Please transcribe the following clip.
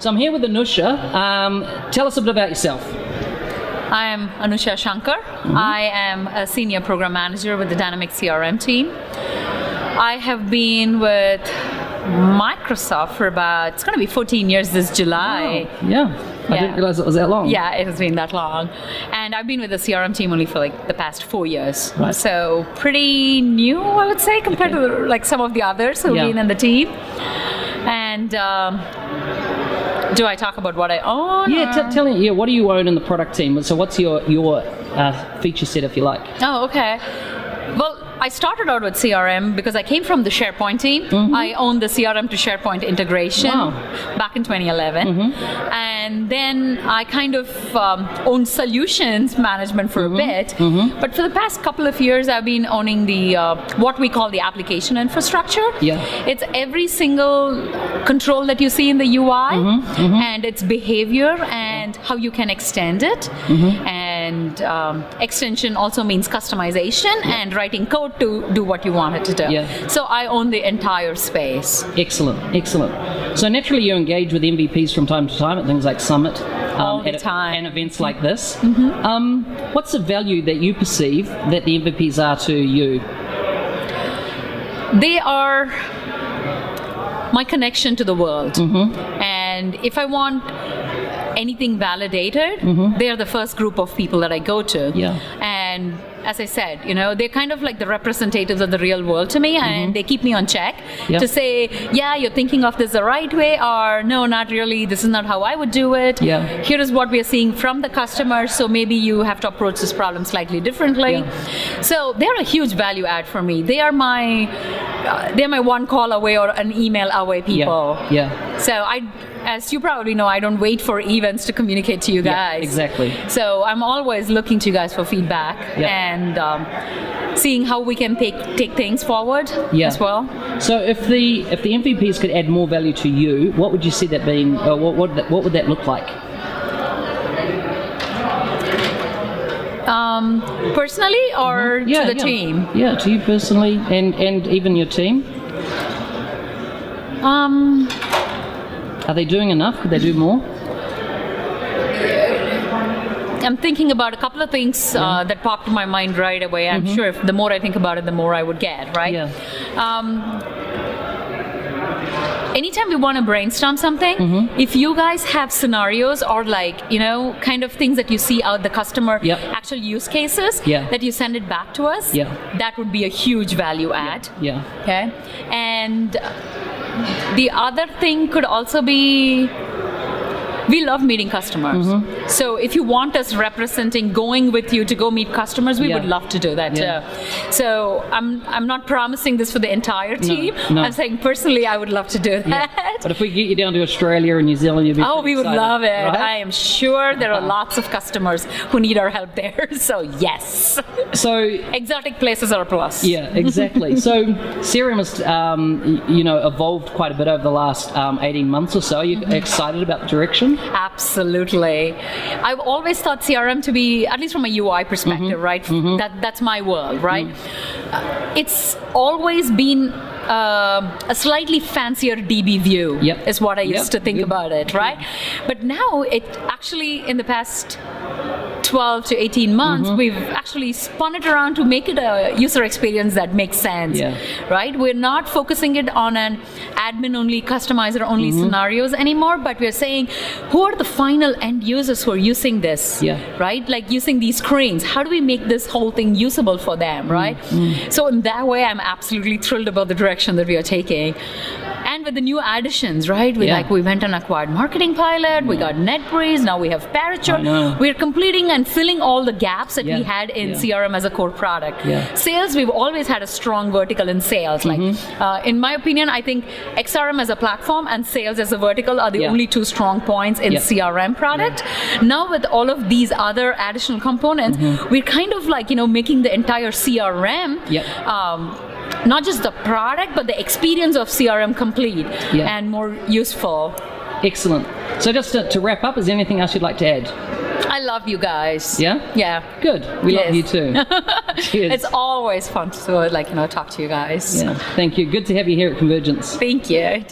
So I'm here with Anusha. Tell us a bit about yourself. I am Anusha Shankar. I am a senior program manager with the Dynamics CRM team. I have been with Microsoft for about, it's going to be 14 years this July. Wow. Yeah. I didn't realize it was that long. Yeah, it has been that long. And I've been with the CRM team only for like the past 4 years. Right. So pretty new, I would say, compared to like some of the others who've been in the team. And do I talk about what I own? Yeah, tell me, what do you own in the product team? So what's your feature set, if you like? Oh, okay. Well, I started out with CRM because I came from the SharePoint team. I owned the CRM to SharePoint integration back in 2011. And then I kind of owned solutions management for a bit. But for the past couple of years, I've been owning the what we call the application infrastructure. Yeah. It's every single control that you see in the UI and its behavior and how you can extend it. And extension also means customization and writing code to do what you want it to do. Yeah. So I own the entire space. Excellent, excellent. So naturally you engage with MVPs from time to time at things like Summit. All the time. And events like this. What's the value that you perceive that the MVPs are to you? They are my connection to the world. And if I want anything validated, they are the first group of people that I go to. Yeah. And as I said, they're kind of like the representatives of the real world to me, and they keep me on check to say, yeah, you're thinking of this the right way, or no, not really, this is not how I would do it. Yeah. Here is what we are seeing from the customer, so maybe you have to approach this problem slightly differently. Yeah. So they're a huge value add for me. They are my one call away or an email away people. Yeah. So as you probably know, I don't wait for events to communicate to you guys. Yeah, exactly. So I'm always looking to you guys for feedback and seeing how we can take things forward as well. So if the MVPs could add more value to you, what would you see that being? What would that look like? Personally or to the team? Yeah, to you personally and even your team. Are they doing enough? Could they do more? I'm thinking about a couple of things that popped in my mind right away. I'm sure if the more I think about it, the more I would get, right? Yeah. Anytime we want to brainstorm something, if you guys have scenarios or kind of things that you see out the customer, actual use cases, that you send it back to us, that would be a huge value add. Yeah. Okay. And the other thing could also be, we love meeting customers. So if you want us going with you to go meet customers, we would love to do that too. So I'm not promising this for the entire team. No. I'm saying personally I would love to do that. Yeah. But if we get you down to Australia and New Zealand, you'd be we would excited, love it. Right? I am sure there are lots of customers who need our help there. So yes. So exotic places are a plus. Yeah, exactly. So CRM has evolved quite a bit over the last 18 months or so. Are you excited about the direction? Absolutely. I've always thought CRM to be, at least from a UI perspective, right? That's my world, right? It's always been a slightly fancier DB view is what I used to think about it, right? But now it actually, in the past 12 to 18 months, we've actually spun it around to make it a user experience that makes sense, right? We're not focusing it on an admin-only, customizer-only scenarios anymore, but we're saying, who are the final end users who are using this, right? Like using these screens. How do we make this whole thing usable for them, right? So in that way, I'm absolutely thrilled about the direction that we are taking. And with the new additions, right? We went and acquired Marketing Pilot, we got NetBreeze, now we have Parachute. We're completing and filling all the gaps that we had in CRM as a core product. Sales, we've always had a strong vertical in sales. In my opinion, I think XRM as a platform and sales as a vertical are the only two strong points in CRM product. Now with all of these other additional components, we're kind of making the entire CRM not just the product, but the experience of CRM complete and more useful. Excellent. So just to wrap up, is there anything else you'd like to add? I love you guys. Yeah? Yeah. Good. We love you too. Cheers. It's always fun to talk to you guys. Yeah. Thank you. Good to have you here at Convergence. Thank you.